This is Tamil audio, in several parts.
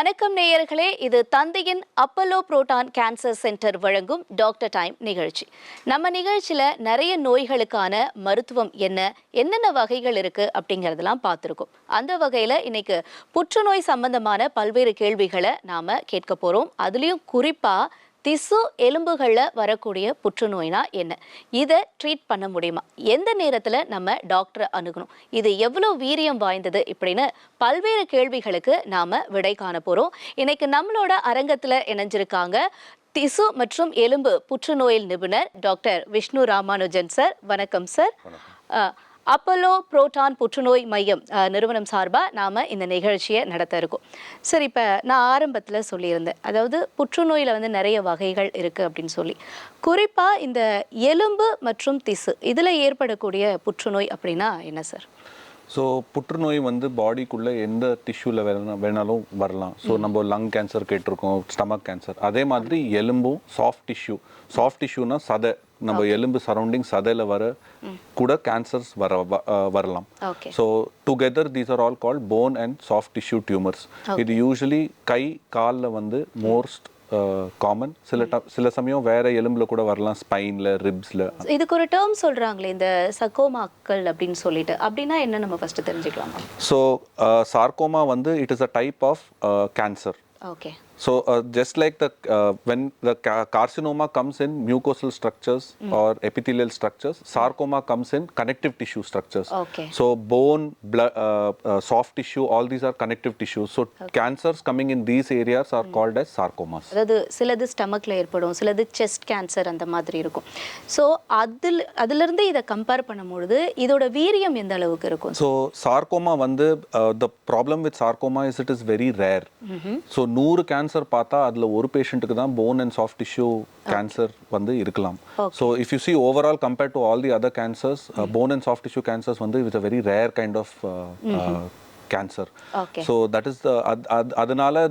வணக்கம் நேயர்களே, இது தந்தியின் அப்பல்லோ புரோட்டான் கேன்சர் சென்டர் வழங்கும் டாக்டர் டைம் நிகழ்ச்சி. நம்ம நிகழ்ச்சியில் நிறைய நோய்களுக்கான மருத்துவம் என்னென்ன வகைகள் இருக்கு அப்படிங்கிறதெல்லாம் பார்த்துருக்கோம். அந்த வகையில் இன்னைக்கு புற்றுநோய் சம்பந்தமான பல்வேறு கேள்விகளை நாம கேட்க போறோம். அதுலேயும் குறிப்பாக திசு எலும்புகளில் வரக்கூடிய புற்றுநோய்னா என்ன, இதை ட்ரீட் பண்ண முடியுமா, எந்த நேரத்தில் நம்ம டாக்டரை அணுகணும், இது எவ்வளோ வீரியம் வாய்ந்தது, இப்படின்னு பல்வேறு கேள்விகளுக்கு நாம் விடை காண போகிறோம். இன்னைக்கு நம்மளோட அரங்கத்தில் இணைஞ்சிருக்காங்க திசு மற்றும் எலும்பு புற்றுநோயில் நிபுணர் டாக்டர் விஷ்ணு ராமானுஜன் சார். வணக்கம் சார். அப்பல்லோ புரோட்டான் புற்றுநோய் மையம் நிறுவனம் சார்பாக நாம் இந்த நிகழ்ச்சியை நடத்த இருக்கோம். சரி, இப்போ நான் ஆரம்பத்தில் சொல்லியிருந்தேன், அதாவது புற்றுநோயில் நிறைய வகைகள் இருக்குது அப்படின்னு சொல்லி. குறிப்பாக இந்த எலும்பு மற்றும் திசு இதில் ஏற்படக்கூடிய புற்றுநோய் அப்படின்னா என்ன சார்? ஸோ புற்றுநோய் பாடிக்குள்ளே எந்த டிஷ்யூவில் வேணாலும் வரலாம். ஸோ நம்ம லங் கேன்சர் கேட்டிருக்கோம், ஸ்டமக் கேன்சர். அதே மாதிரி எலும்பும் சாஃப்ட் டிஷ்யூனா சதை, நம்ம எலும்பு சரௌண்டிங் சதையில் வர கூட கேன்சர்ஸ் வரலாம். So together these are all called phone and soft tissue tumours. இது யூஸ்வலி கை காலில் மோஸ்ட் காமன். சில சமயம் வேற எலும்புல கூட வரலாம், ஸ்பைன்ல, ரிப்ஸ்ல. இதுக்கு ஒரு டேர்ம் சொல்றாங்களே, இந்த சர்கோமாக்கள் அப்படின்னு சொல்லிட்டு, அப்படின்னா என்ன நம்ம ஃபர்ஸ்ட் தெரிஞ்சுக்கலாம். So sarcoma it is a type of cancer. Okay. So just like when the carcinoma comes in mucosal structures or epithelial structures, sarcoma comes in connective tissue structures. Okay. So bone, blood, soft tissue, all these are connective tissues. So cancers coming in these areas are called as sarcomas. அதாவது சிலது ஸ்டமக்ல ஏற்படும், சிலது செஸ்ட் கேன்சர் அந்த மாதிரி இருக்கும். ஸோ அதிலிருந்து இதை கம்பேர் பண்ணும்பொழுது இதோட வீரியம் எந்த அளவுக்கு இருக்கும்? So sarcoma the problem with sarcoma is it is very rare. So 100 cancer பார்த்தா அதில் ஒரு பேஷண்ட்டுக்கு தான் bone and soft tissue cancer இருக்கலாம். So if you see overall compared to all the other cancers, bone and soft tissue cancers it's a very rare kind of cancer. So that is அதனால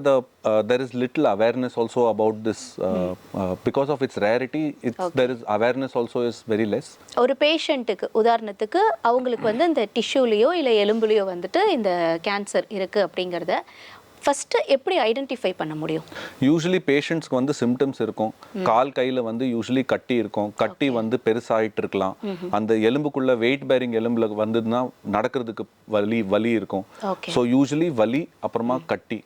there is little awareness also about this because of its rarity. There is awareness also is very less. ஒரு பேஷண்ட்டுக்கு உதாரணத்துக்கு அவங்களுக்கு இந்த டிஷ்யூலையோ இல்லை எலும்புலையோ இந்த கேன்சர் இருக்கு அப்படிங்கிறத ஃபர்ஸ்ட் எப்படி ஐடென்டிஃபை பண்ண முடியும்? யூஸ்வலி பேஷண்ட்ஸ்க்கு சிம்டம்ஸ் இருக்கும். கால் கையில் யூஸ்வலி கட்டி இருக்கும். கட்டி பெருசாயிட்டு இருக்கலாம். அந்த எலும்புக்குள்ள வெயிட் பேரிங் எலும்புல நடக்கிறதுக்கு வலி இருக்கும். ஸோ யூஸ்வலி வலி, அப்புறமா கட்டி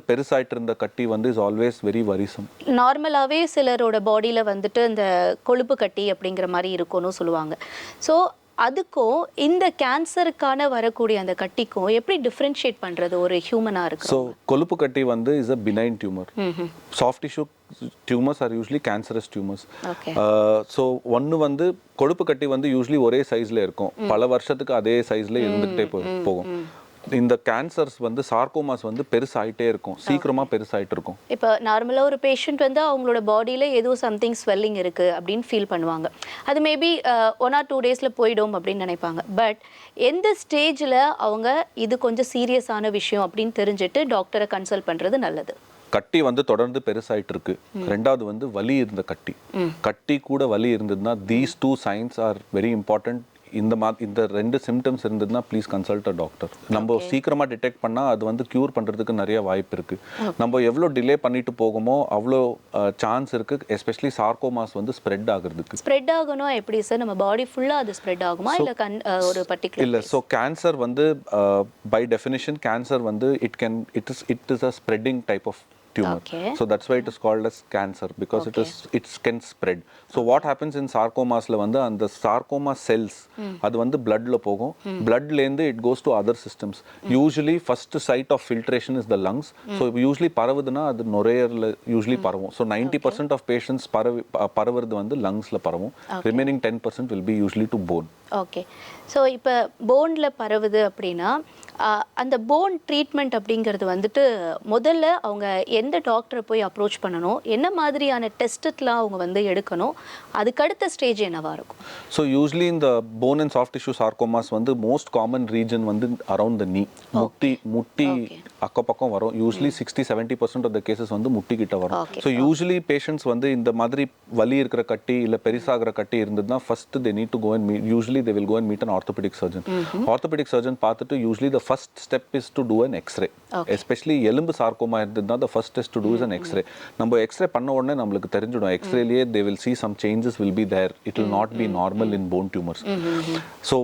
பெருசாயிட்டு இருந்த கட்டி இஸ் ஆல்வேஸ் வெரி வரிசம். நார்மலாகவே சிலரோட பாடியில் இந்த கொழுப்பு கட்டி அப்படிங்கிற மாதிரி இருக்கும்னு சொல்லுவாங்க. ஸோ அதுக்கும் இந்த கேன்சருக்கான வரக்கூடிய அந்த கட்டிக்கும் எப்படி டிஃபரன்ஷியேட் பண்றது ஒரு ஹியூமனா இருக்கு? ஸோ கொழுப்பு கட்டி is a பினைன் tumour. Soft tissue tumours are usually cancerous tumours. So ஒன்று கொழுப்பு கட்டி யூஸ்வலி ஒரே சைஸ்ல இருக்கும், பல வருஷத்துக்கு அதே சைஸ்ல இருந்துகிட்டே போகும். இந்த கேன்சர்ஸ் சார்கோமாஸ் பெருசாயிட்டே இருக்கும், சீக்கிரமா பெருசாயிட்டு இருக்கும். இப்போ நார்மலா ஒரு பேஷண்ட் அவங்களோட பாடியில ஏதோ சம்திங் ஸ்வெல்லிங் இருக்கு அப்படின்னு ஃபீல் பண்ணுவாங்க. அது மேபி 1 or 2 டேஸ்ல போயிடும் அப்படின்னு நினைப்பாங்க. பட் எந்த ஸ்டேஜ்ல அவங்க இது கொஞ்சம் சீரியஸான விஷயம் அப்படின்னு தெரிஞ்சுட்டு டாக்டரை கன்சல்ட் பண்றது நல்லது? கட்டி தொடர்ந்து பெருசாயிட்டு இருக்கு. ரெண்டாவது வலி இருந்த கட்டி கூட வலி இருந்ததுன்னா these 2 signs are very important. இந்த 2 சிம்டம்ஸ் இருந்ததுன்னா ப்ளீஸ் கன்சல்ட் அ டாக்டர். நம்ம சீக்கிரமா டிடெக்ட் பண்ணா அது கியூர் பண்றதுக்கு நிறைய வாய்ப்பு இருக்கு. நம்ம எவ்வளோ டிலே பண்ணிட்டு போகுமோ அவ்வளோ சான்ஸ் இருக்கு, எஸ்பெஷலி சார்கோமாஸ் ஸ்ப்ரெட் ஆகுறதுக்கு. ஸ்ப்ரெட் ஆகணும் எப்படி சார்? நம்ம பாடி ஃபுல்லா அது ஸ்ப்ரெட் ஆகுமா இல்ல ஒரு பர்టిక్యులர்? இல்ல, so cancer by definition cancer it is a spreading type of tumor. So that's why it is called as cancer, because it can spread. So what happens in sarcomas la and the sarcoma cells adu blood la pogum, blood lende it goes to other systems. Usually first site of filtration is the lungs. So usually paravudna adu நுரையீரல்ல usually paravum. So 90% of patients paravurdu lungs la paravum. Remaining 10% will be usually to bone. Okay. So இப்போ போனில் பரவுது அப்படின்னா அந்த போன் ட்ரீட்மெண்ட் அப்படிங்கிறது முதல்ல அவங்க எந்த டாக்டரை போய் அப்ரோச் பண்ணணும், என்ன மாதிரியான டெஸ்ட்லாம் அவங்க எடுக்கணும், அதுக்கடுத்த ஸ்டேஜ் என்னவா இருக்கும்? ஸோ யூஸ்வலி இந்த bone and soft tissue sarcomas most common region around the knee, முட்டி அக்கப்பக்கம் வரும். யூஸ்வலி 60-70% ஆஃப் த கேசஸ் முட்டி கிட்ட வரும். ஸோ யூஸ்வலி பேஷண்ட்ஸ் இந்த மாதிரி வலி இருக்கிற கட்டி இல்லை பெருசாகிற கட்டி இருந்ததுன்னா first they need to go and meet. Usually they will go and meet an orthopedic surgeon. Orthopedic surgeon பார்த்துட்டு usually the first step is to do an X-ray. Especially எலும்பு சார்கோமா இருந்ததுன்னா the first test to do is an x-ray. நம்ம எக்ஸ்ரே பண்ண உடனே நம்மளுக்கு தெரிஞ்சிடும் எக்ஸ்ரேலயே they will see some changes will be there, it will not be normal in bone tumors. So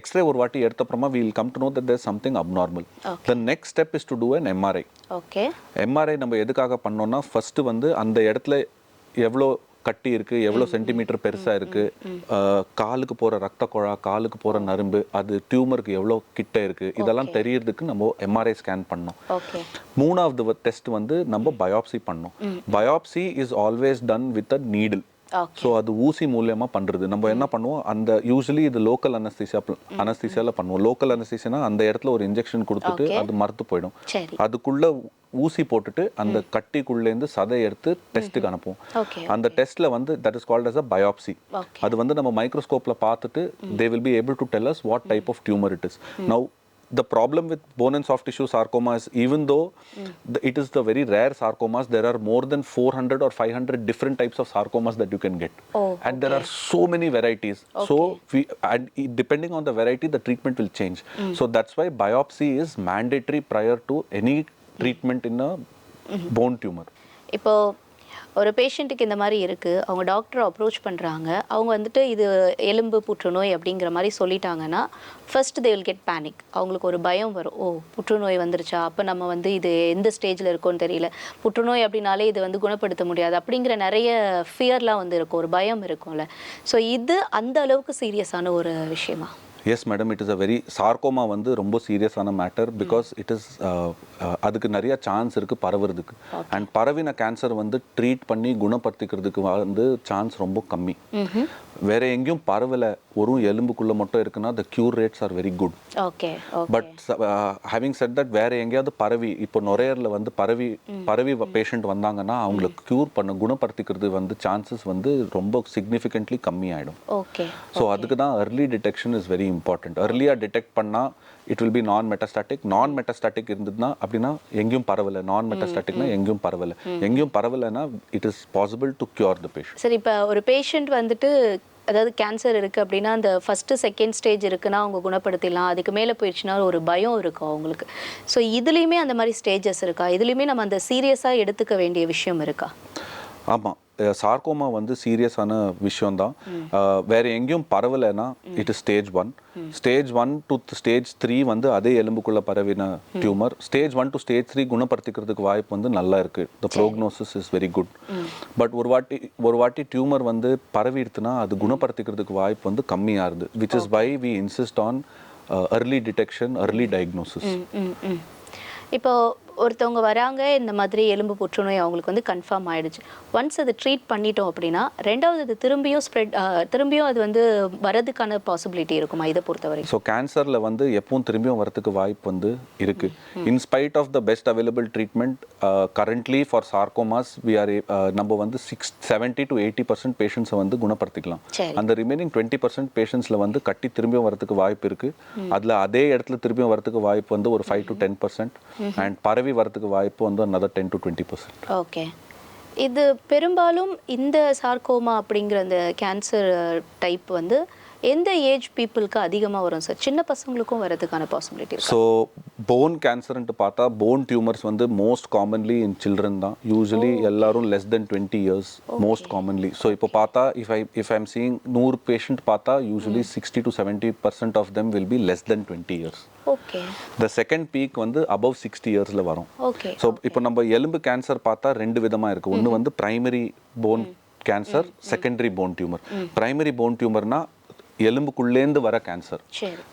X-ray ஒரு வாட்டி எடுத்த அப்புறமா we will come to know that there is something abnormal. The next step is to do an MRI. MRI நம்ம எதுக்காக பண்ணோம்னா ஃபர்ஸ்ட் வந்து அந்த இடத்துல எவ்வளோ கட்டி இருக்கு, எவ்வளோ சென்டிமீட்டர் பெருசா இருக்கு, காலுக்கு போற ரத்த குழா, காலுக்கு போற நரம்பு, அது டியூமருக்கு எவ்வளோ கிட்ட இருக்கு, இதெல்லாம் தெரியறதுக்கு நம்ம MRI ஸ்கேன் பண்ணோம். மூணாவது டெஸ்ட் வந்து நம்ம பயாப்சி பண்ணோம். Biopsy is always done with a needle. So அது ஊசி மூலியமா பண்றது. நம்ம என்ன பண்ணுவோம், அந்த யூஸ்வலி இது லோக்கல் அனஸ்தீசியால பண்ணுவோம். லோக்கல் அனஸ்தீசியானா அந்த இடத்துல ஒரு இன்ஜெக்ஷன் கொடுத்துட்டு அது மறுத்து போயிடும். அதுக்குள்ள ஊசி போட்டுட்டு அந்த கட்டிக்குள்ளேருந்து சதை எடுத்து டெஸ்ட்டுக்கு அனுப்புவோம். அந்த டெஸ்ட்ல வந்து that is called as a biopsy. அது வந்து நம்ம மைக்ரோஸ்கோப்ல பார்த்துட்டு they will be able to tell us what type of tumor it is. Now the problem with bone and soft tissue sarcoma is, even though it is the very rare sarcomas, there are more than 400 or 500 different types of sarcomas that you can get. And there are so many varieties. So depending on the variety, the treatment will change. So that's why biopsy is mandatory prior to any treatment in a bone tumor. இப்போ ஒரு பேஷண்ட்டுக்கு இந்த மாதிரி இருக்குது, அவங்க டாக்டரை அப்ரோச் பண்ணுறாங்க, அவங்க வந்துட்டு இது எலும்பு புற்றுநோய் அப்படிங்கிற மாதிரி சொல்லிட்டாங்கன்னா first they will get panic. அவங்களுக்கு ஒரு பயம் வரும், ஓ புற்றுநோய் வந்துருச்சா, அப்போ நம்ம வந்து இது எந்த ஸ்டேஜில் இருக்கோன்னு தெரியல, புற்றுநோய் அப்படின்னாலே இது வந்து குணப்படுத்த முடியாது அப்படிங்கிற நிறைய ஃபியர்லாம் வந்து இருக்கும், ஒரு பயம் இருக்கும்ல. ஸோ இது அந்த அளவுக்கு சீரியஸான ஒரு விஷயமா? Yes madam, it is a very sarcoma வந்து ரொம்ப சீரியஸான மேட்டர். பிகாஸ் இட் இஸ் அதுக்கு நிறைய சான்ஸ் இருக்கு பரவுறதுக்கு. அண்ட் பரவின கேன்சர் வந்து ட்ரீட் பண்ணி குணப்படுத்திக்கிறதுக்கு வந்து சான்ஸ் ரொம்ப கம்மி. வேற எங்கேயும் பரவல, ஒரு எலும்புக்குள்ள மட்டும் இருக்குன்னா the cure rates are very good. But having said that, வேற எங்கேயாவது பரவி, இப்போ நுரையீரல்ல வந்து பரவி பேஷண்ட் வந்தாங்கன்னா அவங்களுக்கு க்யூர் பண்ண குணப்படுத்திக்கிறது வந்து சான்சஸ் வந்து ரொம்ப சிக்னிஃபிகண்ட்லி கம்மி ஆயிடும். ஸோ அதுக்கு தான் early detection is very important. earlier detect பண்ணா it will be non metastatic இருந்ததுன்னா அப்படின்னா எங்கேயும் பரவல, நான் மெட்டாஸ்டாட்டிக்னா எங்கேயும் பரவல, எங்கேயும் பரவலனா it is possible to cure the patient. சரி, இப்போ ஒரு பேஷண்ட் வந்துட்டு அதாவது கேன்சர் இருக்குது அப்படின்னா அந்த ஃபஸ்ட்டு செகண்ட் ஸ்டேஜ் இருக்குன்னா அவங்க குணப்படுத்திடலாம், அதுக்கு மேலே போயிடுச்சுன்னா ஒரு பயம் இருக்கும் அவங்களுக்கு. ஸோ இதுலேயுமே அந்த மாதிரி ஸ்டேஜஸ் இருக்கா? இதுலேயுமே நம்ம அந்த சீரியஸாக எடுத்துக்க வேண்டிய விஷயம் இருக்கா? ஆமாம், சார்கோமா வந்து சீரியஸான விஷயம்தான். வேறு எங்கேயும் பரவலைன்னா it is stage 1. Stage 1 to stage 3 வந்து அதே எலும்புக்குள்ளே பரவின டியூமர். ஸ்டேஜ் 1 to ஸ்டேஜ் 3 குணப்படுத்திக்கிறதுக்கு வாய்ப்பு வந்து நல்லா இருக்குது. The prognosis is very good. But ஒரு வாட்டி டியூமர் வந்து பரவிடுத்துனா அது குணப்படுத்திக்கிறதுக்கு வாய்ப்பு வந்து கம்மியாகுது. Which is why we insist on early detection, early diagnosis. இப்போ ஒருத்தவங்க வராங்க, இந்த மாதிரி எலும்பு புற்றுநோய் அவங்களுக்கு வந்து கன்ஃபார்ம் ஆயிடுச்சு. ஒன்ஸ் அது ட்ரீட் பண்ணிட்டோம் அப்படின்னா ரெண்டாவது அது திரும்பியும் அது வந்து வரதுக்கான பாசிபிலிட்டி இருக்குமா இதை பொறுத்தவரை? ஸோ கேன்சரில் வந்து எப்பவும் திரும்பியும் வரதுக்கு வாய்ப்பு வந்து இருக்கு. In spite of the best available treatment currently for sarcomas நம்ம வந்து 70 to 80% பேஷண்ட்ஸை வந்து குணப்படுத்திக்கலாம். அந்த ரிமைனிங் 20% பேஷண்ட்ஸில் வந்து கட்டி திரும்பியும் வரதுக்கு வாய்ப்பு இருக்கு. அதில் அதே இடத்துல திரும்பியும் வரதுக்கு வாய்ப்பு வந்து ஒரு 5 to 10%. அண்ட் பரவி வரதுக்கு வாய்ப்பு வந்து another 10 to 20%. ஓகே. இது பெரும்பாலும் இந்த சார்கோமா அப்படிங்கிற அந்த கேன்சர் டைப் வந்து எந்த ஏஜ் பீப்புளுக்கு அதிகமாக வரும் சார்? சின்ன பசங்களுக்கும் வரதுக்கான பாசிபிலிட்டி? ஸோ போன் கேன்சர்ன்ட்டு பார்த்தா போன் டியூமர்ஸ் வந்து மோஸ்ட் காமன்லி இன் சில்ட்ரன் தான். யூஸ்வலி எல்லாரும் less than 20 years most commonly. So இப்போ பார்த்தா if I am seeing 100 patient பார்த்தா usually 60 to 70% of them will be less than 20 years. Okay. The second peak வந்து above 60 yearsல வரும். ஓகே. ஸோ இப்போ நம்ம எலும்பு கேன்சர் பார்த்தா ரெண்டு விதமாக இருக்குது. ஒன்று வந்து primary bone cancer, secondary bone tumour. Primary bone டியூமர்னா எலும்புக்குள்ளேந்து வர கேன்சர்.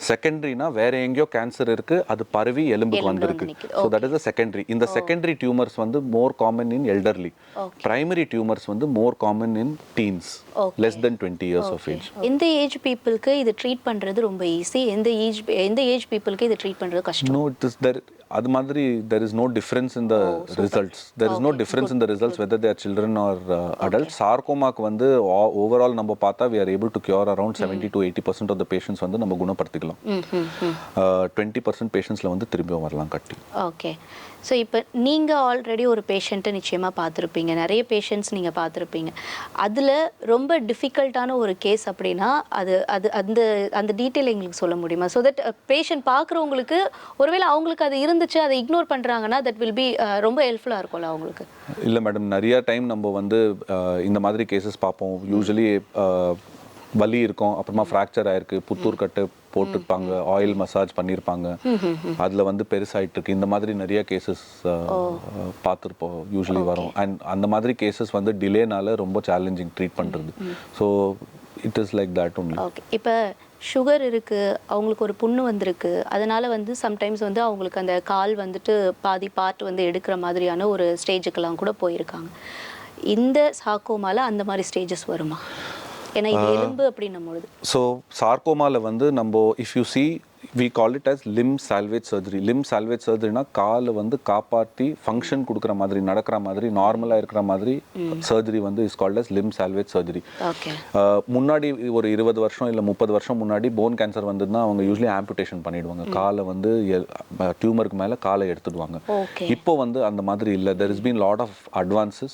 செகண்டரினா வேற எங்கேயோ கேன்சர் இருக்கு, அது பரவி எலும்புக்கு வந்திருக்கு. So that is the secondary. இந்த செகண்டரி டியூமர்ஸ் வந்து more common in elderly. Primary tumours வந்து more common in teens, less than 20 years of age. இந்த ஏஜ் பீப்புளுக்கு இது ட்ரீட் பண்றது ரொம்ப ஈஸி, எந்த ஏஜ் பீப்புளுக்கு இது ட்ரீட் பண்றது கஷ்டம்? நோ, இட் இஸ் தேர் அது மாதிரி there is no difference in the results. There is no difference in the results whether they are children or adults. Sarcoma க்கு வந்து overall நம்ம பார்த்தா we are able to cure around 70 to 80% of the patients வந்து நம்ம குணப்படுத்திக்கலாம். 20% பேஷண்ட்ஸில் வந்து திரும்பியும் வரலாம் கட்டி. ஓகே. ஸோ இப்போ நீங்கள் ஆல்ரெடி ஒரு பேஷண்ட்டை நிச்சயமாக பார்த்துருப்பீங்க, நிறைய பேஷண்ட்ஸ் நீங்கள் பார்த்துருப்பீங்க. அதில் ரொம்ப டிஃபிகல்ட்டான ஒரு கேஸ் அப்படின்னா அது அது அந்த அந்த டீட்டெயில் எங்களுக்கு சொல்ல முடியுமா? ஸோ தட் பேஷண்ட் பார்க்குறவங்களுக்கு ஒருவேளை அவங்களுக்கு அது இருந்துச்சு அதை இக்னோர் பண்ணுறாங்கன்னா தட் வில் பி ரொம்ப ஹெல்ப்ஃபுல்லாக இருக்கும்ல அவங்களுக்கு. இல்லை மேடம், நிறைய டைம் நம்ம வந்து இந்த மாதிரி கேசஸ் பார்ப்போம். யூஸ்வலி வலி இருக்கும், அப்புறமா ஃப்ராக்சர் ஆயிருக்கு, புத்தூர் கட்டு போட்டுருப்பாங்க, ஆயில் மசாஜ் பண்ணியிருப்பாங்க, அதில் வந்து பெருசாயிட்டு இருக்கு. இந்த மாதிரி நிறைய கேசஸ் பார்த்துருப்போம் யூஸ்வலி வரும். அண்ட் அந்த மாதிரி கேசஸ் வந்து டிலேனால ரொம்ப சேலஞ்சிங் ட்ரீட் பண்ணுறது. So it is like that only. Okay. இப்போ சுகர் இருக்குது, அவங்களுக்கு ஒரு புண்ணு வந்திருக்கு, அதனால் வந்து சம்டைம்ஸ் வந்து அவங்களுக்கு அந்த கால் வந்துட்டு பாதி பார்ட் வந்து எடுக்கிற மாதிரியான ஒரு ஸ்டேஜுக்கெல்லாம் கூட போயிருக்காங்க. இந்த சார்கோமால அந்த மாதிரி ஸ்டேஜஸ் வருமா? ஏன்னா இது எலும்பு அப்படின்னும் பொழுது. ஸோ சார்கோமாவில் வந்து நம்ம if you C we call it as limb salvage surgery. limb salvage surgeryனா காலை வந்து காப்பாற்றி ஃபங்க்ஷன் கொடுக்குற மாதிரி, நடக்கிற மாதிரி, நார்மலாக இருக்கிற மாதிரி சர்ஜரி வந்து is called as limb salvage surgery. முன்னாடி ஒரு 20 வருஷம் இல்லை 30 வருஷம் முன்னாடி போன் கேன்சர் வந்ததுன்னா அவங்க யூஸ்வலி ஆம்புடேஷன் பண்ணிடுவாங்க, காலை வந்து டியூமருக்கு மேலே காலை எடுத்துடுவாங்க. இப்போ வந்து அந்த மாதிரி இல்லை. there has been lot of advances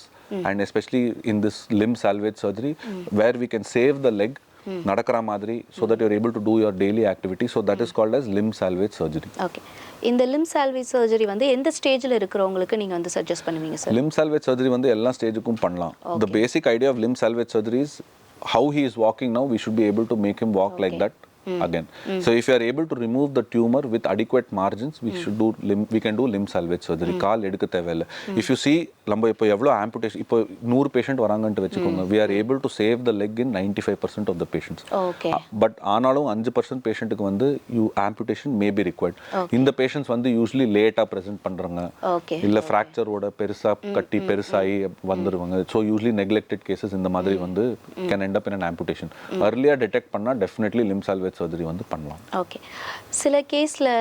and especially in this limb salvage surgery where we can save the leg நடக்கிற மாதிரி, so that you are able to do your daily activity. So that is called as limb salvage surgery. Okay. இந்த limb salvage surgery வந்து எந்த ஸ்டேஜில் இருக்கிறவங்களுக்கு நீங்கள் வந்து சஜஸ்ட் பண்ணுவீங்க சார்? limb salvage surgery வந்து எல்லா ஸ்டேஜுக்கும் பண்ணலாம். The basic idea of limb salvage surgery is how he is walking now, we should be able to make him walk like that again. So if you are able to remove the tumor with adequate margins, we can do limb salvage surgery. கால் எடுக்க தேவையில்லை. If you see நம்ம இப்போ எவ்வளோ amputation, இப்போ 100 பேஷண்ட் வராங்கன்ட்டு வச்சுக்கோங்க, we are able to save the leg in 95% of the patients. But ஆனாலும் 5% பேஷண்ட்டுக்கு வந்து amputation may be required. இந்த பேஷண்ட்ஸ் வந்து யூஸ்வலி லேட்டாக ப்ரெசென்ட் பண்ணுறாங்க, இல்லை ஃப்ராக்சரோட பெருசாக கட்டி பெருசாகி வந்துடுவாங்க. ஸோ யூஸ்வலி நெக்லெக்டட் கேசஸ் இந்த மாதிரி வந்து can end up in an amputation. earlier detect பண்ணால் டெஃபினெட்லி limb salvage சர்ஜரி வந்து பண்ணலாம். ஓகே. சில கேஸில்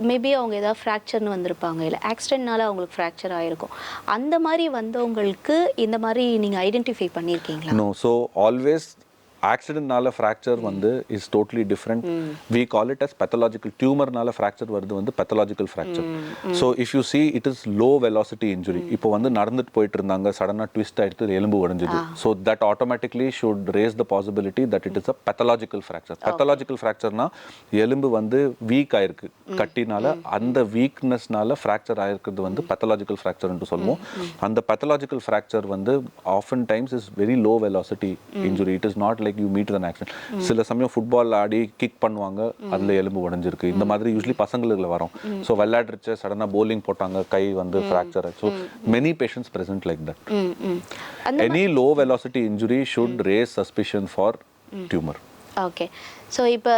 மேபி அவங்க ஏதாவது ஃப்ராக்சர்னு வந்திருப்பாங்க, இல்லை ஆக்சிடென்ட்னால அவங்களுக்கு ஃப்ராக்சர் ஆகிருக்கும். அந்த மாதிரி வந்தவங்களுக்கு இந்த மாதிரி நீங்கள் ஐடென்டிஃபை பண்ணியிருக்கீங்களா? நோ. ஸோ ஆல்வேஸ் ஆக்சிடென்ட்னால ஃப்ராக்சர் வந்து is totally different. We call it as pathological. டியூமர்னால ஃப்ராக்சர் வருது வந்து pathological fracture. So if you see it is low velocity injury. இப்போ வந்து நடந்துட்டு போயிட்டு இருந்தாங்க, சடனாக ட்விஸ்ட் ஆகிட்டு எலும்பு உடஞ்சுது. So that automatically should raise the possibility that it is a pathological fracture. Pathological ஃப்ராக்சர்னா எலும்பு வந்து வீக் ஆயிருக்கு கட்டினால, அந்த வீக்னஸ்னால ஃப்ராக்சர் ஆயிருக்கிறது வந்து பெத்தலாஜிக்கல் ஃப்ராக்சர்னு சொல்லுவோம். அந்த பெத்தலாஜிக்கல் ஃப்ராக்சர் வந்து often times is very low velocity injury. It is not like you meet an accident. சில சமயம் ஃபுட்பால் ஆடி கிக் பண்ணுவாங்க, அதில் எலும்பு உடஞ்சிருக்கு. இந்த மாதிரி யூஸ்வலி பசங்களுக்கு வரும். ஸோ விளையாடுறச்ச சடனாக bowling போட்டாங்க, கை வந்து ஃப்ராக்சர் ஆச்சு. So many patients present like that. Any low velocity injury should raise suspicion for tumor. Okay. So இப்போ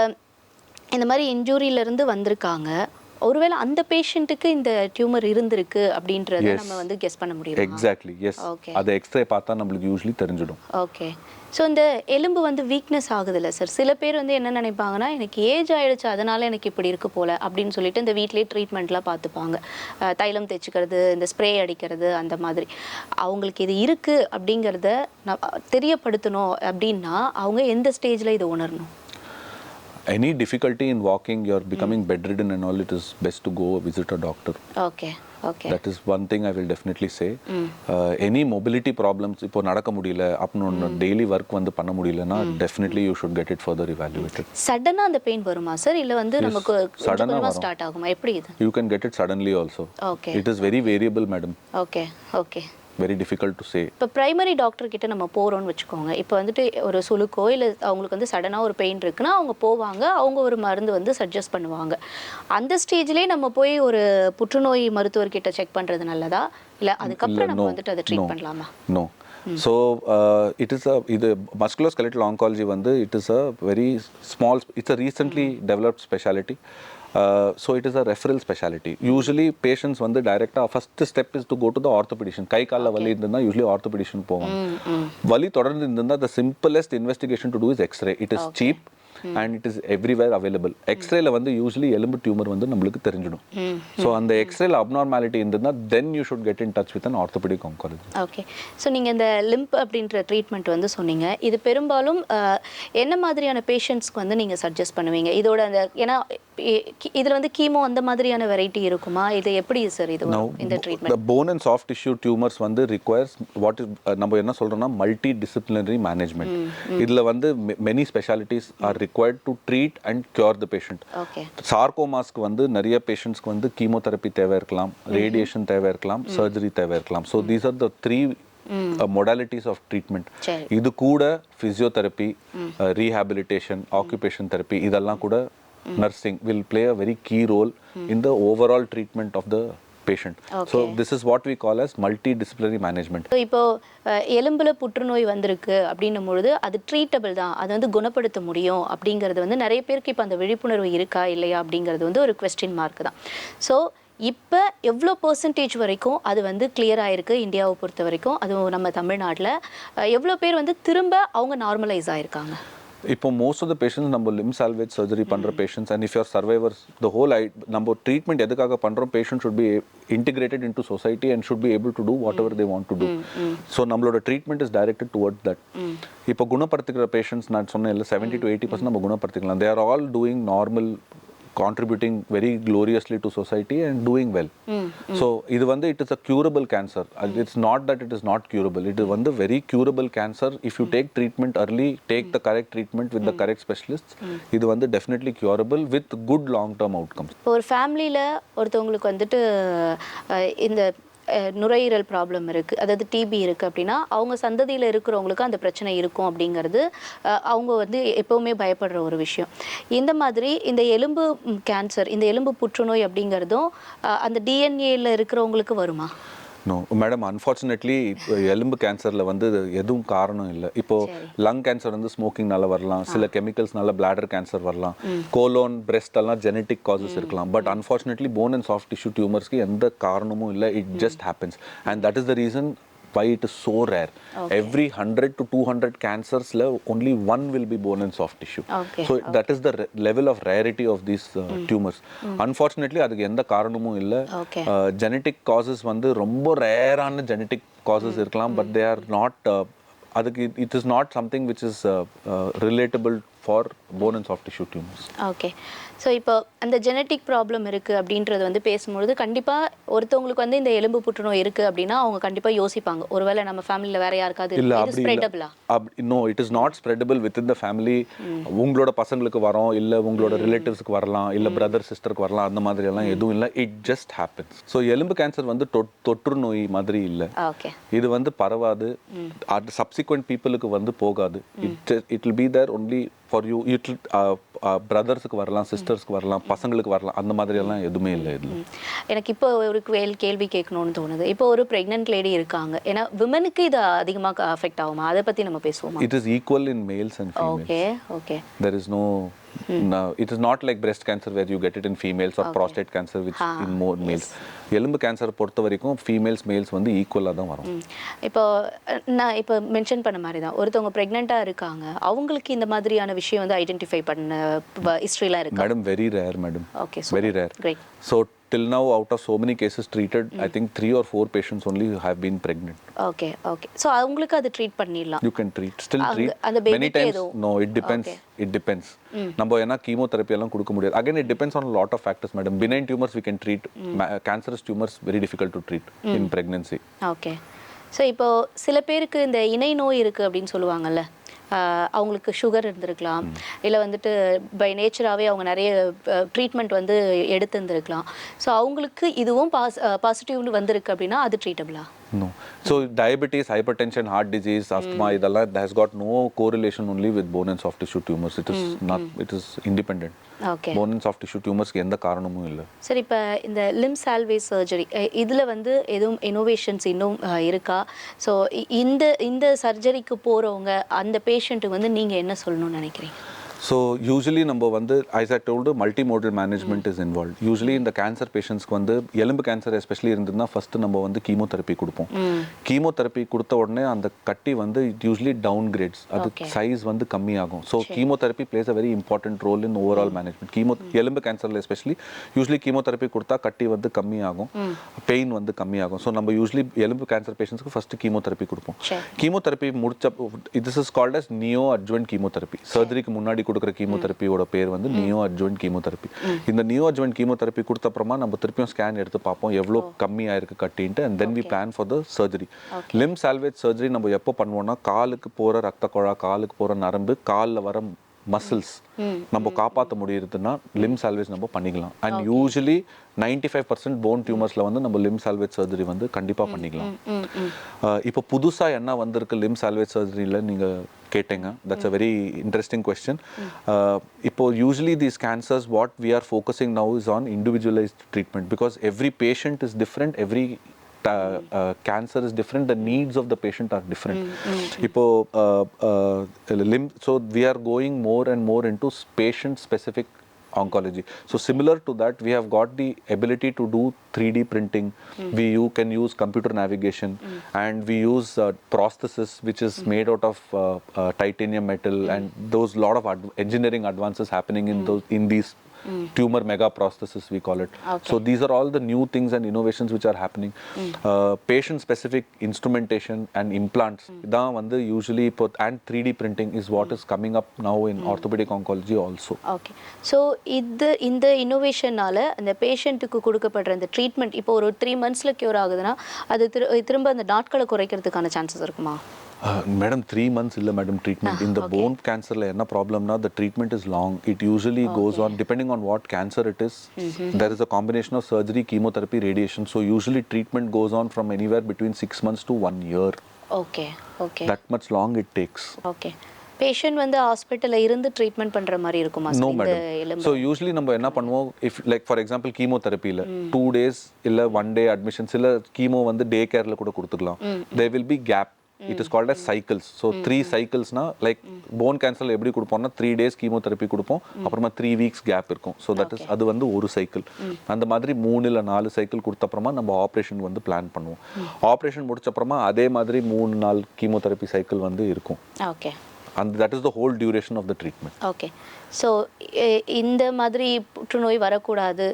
இந்த மாதிரி இன்ஜூரியிலேருந்து வந்திருக்காங்க, ஒருவேளை அந்த பேஷண்ட்டுக்கு இந்த டியூமர் இருந்திருக்கு அப்படின்றத நம்ம வந்து கெஸ் பண்ண முடியும். Exactly, S. அதை எக்ஸ்ரே பார்த்தா நம்மளுக்கு யூஸ்வலி தெரிஞ்சிடும். ஓகே. ஸோ இந்த எலும்பு வந்து வீக்னஸ் ஆகுதுல்ல சார், சில பேர் வந்து என்ன நினைப்பாங்கன்னா எனக்கு ஏஜ் ஆகிடுச்சு அதனால எனக்கு இப்படி இருக்கு போல அப்படின்னு சொல்லிட்டு இந்த வீட்டிலே ட்ரீட்மெண்ட்லாம் பார்த்துப்பாங்க, தைலம் தேய்ச்சிக்கிறது, இந்த ஸ்ப்ரே அடிக்கிறது, அந்த மாதிரி. அவங்களுக்கு இது இருக்குது அப்படிங்கிறத தெரியப்படுத்தணும் அப்படின்னா அவங்க எந்த ஸ்டேஜில் இதை உணரணும்? Any difficulty in walking, you're becoming bedridden and all, it is best to go visit a doctor. Okay. That is one thing I will definitely say. Any mobility problems, இப்போ நடக்க முடியல, அப்போ டெய்லி ஒர்க் வந்து பண்ண முடியலன்னா definitely you should get it further evaluated. சடனா அந்த பெயின் வருமா சார், இல்ல வந்து நமக்கு கொஞ்சமா ஸ்டார்ட் ஆகுமா, எப்படி இது? You can get it suddenly also. Okay. It is very variable, madam. Okay. Very difficult to say. இப்போ பிரைமரி டாக்டர் கிட்ட நம்ம போகிறோம்னு வச்சுக்கோங்க, இப்போ வந்துட்டு ஒரு சுளுக்கோ இல்லை அவங்களுக்கு வந்து சடனாக ஒரு பெயின் இருக்குன்னா அவங்க போவாங்க, அவங்க ஒரு மருந்து வந்து சஜஸ்ட் பண்ணுவாங்க. அந்த ஸ்டேஜ்லேயே நம்ம போய் ஒரு புற்றுநோய் மருத்துவர்கிட்ட செக் பண்ணுறது நல்லதா, இல்லை அதுக்கப்புறம் நம்ம வந்துட்டு அதை ட்ரீட் பண்ணலாமா? நோ. So it is இது musculoskeletal oncology வந்து it is a very small, it's a recently developed specialty. So it is a referral specialty. Usually patients வந்து டைரக்டா first step is to go to the orthopedician. கை கால்ல வலி இருந்ததுன்னா usually orthopedician போவாங்க. வலி தொடர்ந்து இருந்ததுன்னா the simplest investigation to do is x-ray. It is cheap. and it is everywhere available. X-ray la வந்து usually எலும்பு டியூமர் வந்து நம்மளுக்கு தெரிஞ்சிடும். So அந்த X-ray la abnormality இருந்ததுன்னா then you should get in touch with an orthopedic oncologist. Okay. So நீங்கள் இந்த லிம்ப் அப்படின்ற ட்ரீட்மெண்ட் வந்து சொன்னீங்க. இது பெரும்பாலும் என்ன மாதிரியான பேஷண்ட்ஸ்க்கு வந்து நீங்கள் சஜஸ்ட் பண்ணுவீங்க? இதோட அந்த ஏன்னா இதில் வந்து கீமோ அந்த மாதிரியான வெரைட்டி இருக்குமா? இது எப்படி சார் இது இந்த treatment? The bone and soft tissue tumors வந்து requires what is நம்ம என்ன சொல்றோம்னா multi disciplinary management. இதுல வந்து many specialties are required to treat and cure the patient. Okay. சார்கோமாஸ்க்கு வந்து நிறைய பேஷண்ட்ஸ்க்கு வந்து கீமோதெரப்பி தேவை இருக்கலாம், ரேடியேஷன் தேவை இருக்கலாம், சர்ஜரி தேவை இருக்கலாம். So these are the three modalities of treatment. இது கூட physiotherapy, rehabilitation, occupation therapy இதெல்லாம் கூட nursing will play a very key role in the overall treatment of the patient. So this is what we call as multidisciplinary management. So இப்போ எலும்புல புற்றுநோய் வந்திருக்கு அப்படின்னும் பொழுது அது ட்ரீட்டபிள் தான், அது வந்து குணப்படுத்த முடியும் அப்படிங்கிறது வந்து நிறைய பேருக்கு இப்போ அந்த விழிப்புணர்வு இருக்கா இல்லையா அப்படிங்கிறது வந்து ஒரு கொஸ்டின் மார்க் தான். ஸோ இப்போ எவ்வளோ பர்சன்டேஜ் வரைக்கும் அது வந்து கிளியர் ஆகிருக்கு இந்தியாவை பொறுத்த வரைக்கும், அதுவும் நம்ம தமிழ்நாட்டில் எவ்வளோ பேர் வந்து திரும்ப அவங்க நார்மலைஸ் ஆகிருக்காங்க? இப்போ மோஸ்ட் ஆஃப் த பேஷண்ட்ஸ் நம்ம லிம் சால்வேஜ் சர்ஜரி பண்ணுற patients and if you're survivors the whole நம்ம ட்ரீட்மெண்ட் எதுக்காக பண்ணுறோம், patient should be integrated into society and should be able to do whatever they want to do. So நம்மளோட treatment is directed towards that. இப்போ குணப்படுத்திக்கிற பேஷண்ட்ஸ் நான் சொன்னேன் இல்லை 70 to 80% நம்ம குணப்படுத்திக்கலாம். They are all doing normal, contributing very gloriously to society and doing well. So இது வந்து it is a curable cancer. It's not that it is not curable. It is வந்து very curable cancer. If you take treatment early, take the correct treatment with the correct specialists, இது வந்து definitely curable with good long term outcomes. ஒரு ஃபேமிலியில் ஒருத்தவங்களுக்கு வந்துட்டு இந்த நுரையீரல் ப்ராப்ளம் இருக்குது, அதாவது டிபி இருக்குது அப்படின்னா அவங்க சந்ததியில் இருக்கிறவங்களுக்கு அந்த பிரச்சனை இருக்கும் அப்படிங்கிறது அவங்க வந்து எப்போவுமே பயப்படுற ஒரு விஷயம். இந்த மாதிரி இந்த எலும்பு கேன்சர், இந்த எலும்பு புற்றுநோய் அப்படிங்கிறதும் அந்த டிஎன்ஏல இருக்கிறவங்களுக்கு வருமா? நோ மேடம், அன்ஃபார்ச்சுனேட்லி எலும்பு கேன்சரில் வந்து எதுவும் காரணம் இல்லை. இப்போது லங் கேன்சர் வந்து ஸ்மோக்கிங்னால வரலாம், சில கெமிக்கல்ஸ்னால பிளாடர் கேன்சர் வரலாம், கோலோன், பிரெஸ்ட் எல்லாம் ஜெனட்டிக் காசஸ் இருக்கலாம். But unfortunately bone and soft tissue டியூமர்ஸ்க்கு எந்த காரணமும் இல்லை. It just happens and that is the reason why it is so rare. Every 100 to 200 cancers only one will be bone and soft tissue. So that is the level of rarity of these tumors. Unfortunately அதுக்கு எந்த காரணமும் இல்லை. genetic causes வந்து ரொம்ப ரேரான genetic causes இருக்கலாம், but they are not அதுக்கு it is not something which is relatable for bone and soft tissue tumors. Okay. So இப்போ அந்த ஜெனட்டிக் ப்ராப்ளம் இருக்குது அப்படின்றது வந்து பேசும்பொழுது கண்டிப்பாக ஒருத்தவங்களுக்கு வந்து இந்த எலும்பு புற்றுநோய் இருக்குது அப்படின்னா அவங்க கண்டிப்பாக யோசிப்பாங்க, ஒருவேளை நம்ம ஃபேமிலியில் வேற யாருக்காவது இது ஸ்ப்ரெடபிளா? No, it is not spreadable within the family. உங்களோட பசங்களுக்கு வரோம், இல்லை உங்களோட ரிலேட்டிவ்ஸ்க்கு வரலாம், இல்லை பிரதர் சிஸ்டருக்கு வரலாம், அந்த மாதிரி எல்லாம் எதுவும் இல்லை. It just happens. ஸோ எலும்பு கேன்சர் வந்து தொற்று நோய் மாதிரி இல்லை. ஓகே. இது வந்து பரவாது, அது சப்சிக்வெண்ட் பீப்புளுக்கு வந்து போகாது. It will be there only for you. It பிரதர்ஸுக்கு வரலாம், சிஸ்டர்ஸ்க்கு வரலாம், பசங்களுக்கு வரலாம், அந்த மாதிரி எல்லாம் எதுவுமே இல்லை இதில். எனக்கு இப்போ ஒரு கேள்வி கேட்கணும்னு தோணுது. இப்போ ஒரு ப்ரெக்னென்ட் லேடி இருக்காங்க, ஏன்னா விமனுக்கு இது அதிகமாக அஃபெக்ட் ஆகுமா? அதை பற்றி நம்ம பேசுவோமா? It is equal in males and females. Okay okay. There is no it is not like breast cancer where you get it in females or prostate cancer which in more males. எலும்பு கேன்சர் பொறுத்த வரைக்கும் ஃபீமேல்ஸ் மேல்ஸ் வந்து ஈக்குவலாக தான் வரும். இப்போ நான் இப்போ மென்ஷன் பண்ண மாதிரி தான் ஒருத்தவங்க ப்ரெக்னெண்ட்டாக இருக்காங்க, அவங்களுக்கு இந்த மாதிரியான விஷயம் வந்து ஐடென்டிஃபை பண்ண ஹிஸ்ட்ரிலாம் இருக்கு madam? Very rare madam. Okay, very rare. Great. So till now out of so many cases treated, I think 3 or 4 patients only have been pregnant. Okay okay. So அவங்களுக்கு அது ட்ரீட் பண்ணிடலாம்? You can treat, still treat. Many times no, it depends. It depends. நம்ம ஏன்னா கீமோதெரப்பி எல்லாம் கொடுக்க முடியாது. Again it depends on a lot of factors madam. Benign tumors we can treat. Cancerous tumors very difficult to treat in pregnancy. Okay. So இப்போ சில பேருக்கு இந்த இணை நோய் இருக்குது அப்படின்னு சொல்லுவாங்கல்ல, அவங்களுக்கு சுகர் இருந்திருக்கலாம், இல்லை வந்துட்டு பை நேச்சராகவே அவங்க நிறைய ட்ரீட்மெண்ட் வந்து எடுத்துருந்துருக்கலாம். ஸோ அவங்களுக்கு இதுவும் பாசிட்டிவ்னு வந்திருக்கு அப்படின்னா அது ட்ரீட்டபிளா? No. So diabetes, hypertension, heart disease, asthma, idella has got no correlation only with bone and soft tissue tumors. It is not. It is independent. Okay. Bone and soft tissue tumors எந்த காரணமும் இல்லை. சரி, இப்போ இந்த லிம் சால்வேஜ் சர்ஜரி இதில் வந்து எதுவும் இனோவேஷன்ஸ் இன்னும் இருக்கா? ஸோ இந்த சர்ஜரிக்கு போகிறவங்க அந்த பேஷண்ட்டுக்கு வந்து நீங்கள் என்ன சொல்லணும்னு நினைக்கிறீங்க? So usually நம்ம வந்து as I told you multimodal management is involved. Usually இந்த cancer patientsக்கு வந்து எலும்பு கேன்சர் எஸ்பெஷலி இருந்ததுன்னா ஃபர்ஸ்ட் நம்ம வந்து கீமோதெரப்பி கொடுப்போம். கீமோதெரப்பி கொடுத்த உடனே அந்த கட்டி வந்து it usually downgrades. அது சைஸ் வந்து கம்மியாகும். So chemotherapy plays a very important role in overall management. எலும்பு கேன்சர்ல எஸ்பெஷலி யூசுவலி கீமோதெரப்பி கொடுத்தா கட்டி வந்து கம்மியாகும், பெயின் வந்து கம்மியாகும். ஸோ நம்ம யூசுவலி எலும்பு கேன்சர் பேஷண்ட்ஸ்க்கு ஃபர்ஸ்ட் கீமோதெரப்பி கொடுப்போம். கீமோதெரப்பி முடிச்ச this is called as neo adjuvant chemotherapy. சர்ஜரிக்கு முன்னாடி கொடுக்குற கீமோதெரப்பியோட பேர் வந்து நியோ அட்ஜுவன்ட் கீமோதெரப்பி. இந்த நியோ அட்ஜுவன்ட் கீமோதெரப்பி கொடுத்த அப்புறமா நம்ம திருப்பியும் ஸ்கேன் எடுத்து பார்ப்போம் எவ்வளோ கம்மியாயிருக்கு கட்டின்ட்டு, and then we plan for the surgery. Limb salvage surgery நம்ம எப்போ பண்ணுவோம்னா காலுக்கு போகிற ரத்த குழா, காலுக்கு போகிற நரம்பு, காலில் வர மசில்ஸ் நம்ம காப்பாற்ற முடியுதுன்னா லிம் சால்வேஜ் நம்ம பண்ணிக்கலாம். அண்ட் யூஸ்வலி 95% போன் டியூமர்ஸில் வந்து நம்ம லிம் சால்வேஜ் சர்ஜரி வந்து கண்டிப்பாக பண்ணிக்கலாம். இப்போ புதுசாக என்ன வந்திருக்கு லிம் சால்வேஜ் சர்ஜரியில் நீங்கள் கேட்டீங்க, that's a very interesting question. இப்போ usually these cancers what we are focusing now is on individualised treatment because every patient is different, every cancer is different, the needs of the patient are different. Ipo limb, so we are going more and more into patient specific oncology. So similar to that, we have got the ability to do 3D printing. You can use computer navigation, and we use prosthesis which is made out of titanium metal, and those lot of engineering advances happening in these tumor mega prosthesis we call it. So these are all the new things and innovations which are happening. Patient specific instrumentation and implants da vandu usually and 3D printing is what is coming up now in orthopedic oncology also. Okay, so இந்த இன்னோவேஷனால அந்த பேஷண்ட்டுக்கு கொடுக்கப்படுற அந்த ட்ரீட்மெண்ட் இப்போ ஒரு 3 monthsல கியூர் ஆகுதுன்னா அது திரும்ப அந்த நாட்களை குறைக்கிறதுக்கான சான்சஸ் இருக்குமா? Madam, 3 months illa madam treatment. In the bone cancer la enna problem na, the treatment is long. It usually goes on depending on what cancer it is. There is a combination of surgery, chemotherapy, radiation. So usually treatment goes on from anywhere between 6 months to 1 year. Okay. That much long it takes. Okay. Patient வந்து ஹாஸ்பிட்டல்ல இருந்து ட்ரீட்மெண்ட் பண்ற மாதிரி இருக்குமா? No madam. So usually நம்ம என்ன பண்ணுவோம், if like for example chemotherapy-ல 2 days இல்ல 1 day admission, சில கீமோ வந்து டே கேர்ல கூட கொடுத்துக்கலாம். There will be gap. It is called as cycles. So 3 cycles na, like bone cancer la eppadi kudupomna 3 days chemotherapy kudupom, apparama 3 weeks gap irukum. So that is adu vandu oru cycle. அந்த மாதிரி 3 இல்ல 4 cycle கொடுத்த அப்புறமா நம்ம ஆபரேஷன் வந்து பிளான் பண்ணுவோம். ஆபரேஷன் முடிச்ச அப்புறமா அதே மாதிரி 3 நாள் கீமோதெரப்பி சைக்கிள் வந்து இருக்கும். Okay. And that is the whole duration of the treatment. Okay. So இந்த மாதிரி புற்றுநோய் வரக்கூடாது,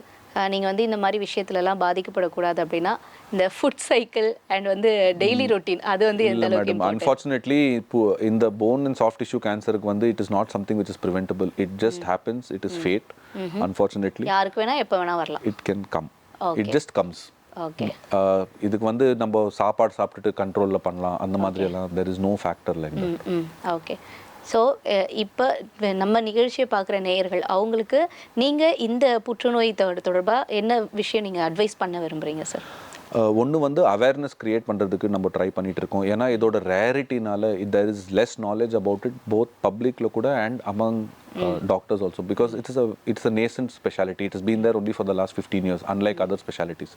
நீங்கள் வந்து இந்த மாதிரி விஷயத்துலலாம் பாதிக்கப்படக்கூடாது அப்படின்னா இந்த ஃபுட் சைக்கிள் அண்ட் வந்து டெய்லி ரொட்டீன் அது வந்து எந்த அளவுக்கு important? Unfortunately in the bone and soft tissue cancer வந்து it is not something which is preventable. It just happens. It is fate. Unfortunately யாருக்கு வேணா எப்போ வேணா வரலாம். It can come. It just comes. Okay. இதுக்கு வந்து நம்ம சாப்பாடு சாப்பிட்டுட்டு கண்ட்ரோலில் பண்ணலாம் அந்த மாதிரி எல்லாம் there is no factor like that. Okay. So இப்போ நம்ம நிகழ்ச்சியை பார்க்குற நேயர்கள் அவங்களுக்கு நீங்கள் இந்த புற்றுநோய் தொடர்பாக என்ன விஷயம் நீங்கள் அட்வைஸ் பண்ண விரும்புகிறீங்க சார்? ஒன்று வந்து அவேர்னஸ் கிரியேட் பண்ணுறதுக்கு நம்ம ட்ரை பண்ணிட்டு இருக்கோம். ஏன்னா இதோட ரேரிட்டினால there is less knowledge about it both பப்ளிக்கில் கூட and among doctors also because it's a nascent specialty. It has been there only for the last 15 years unlike other specialties.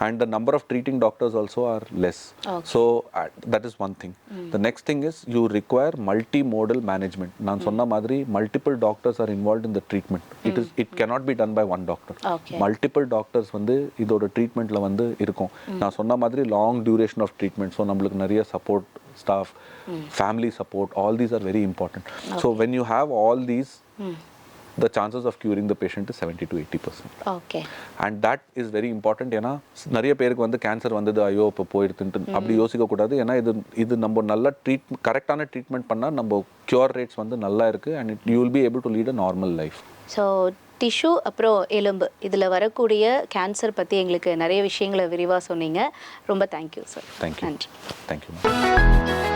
And the number of treating doctors also are less. So that is one thing. The next thing is you require multimodal management. நான் சொன்ன மாதிரி multiple doctors are involved in the treatment. It cannot be done by one doctor. Multiple doctors வந்து இதோட ட்ரீட்மெண்ட்ல வந்து இருக்கும். நான் சொன்ன மாதிரி long duration of treatment. So நம்மளுக்கு நிறைய support staff, family support, all these are very important. So when you have all these, the chances of curing the patient is 70 to 80%. Okay. And that is very important. ஏன்னா நிறைய பேருக்கு வந்து கேன்சர் வந்தது ஐயோ இப்போ போயிடுதுன்ட்டு அப்படி யோசிக்க கூடாது. ஏன்னா இது நம்ம நல்ல கரெக்டான ட்ரீட்மெண்ட் பண்ணால் நம்ம கியூர் ரேட்ஸ் வந்து நல்லா இருக்கு and you will be able to lead a normal life. So tissue அப்புறம் எலும்பு இதில் வரக்கூடிய கேன்சர் பற்றி எங்களுக்கு நிறைய விஷயங்களை விரிவாக சொன்னீங்க. ரொம்ப தேங்க்யூ சார். தேங்க்யூ. நன்றி. தேங்க்யூ.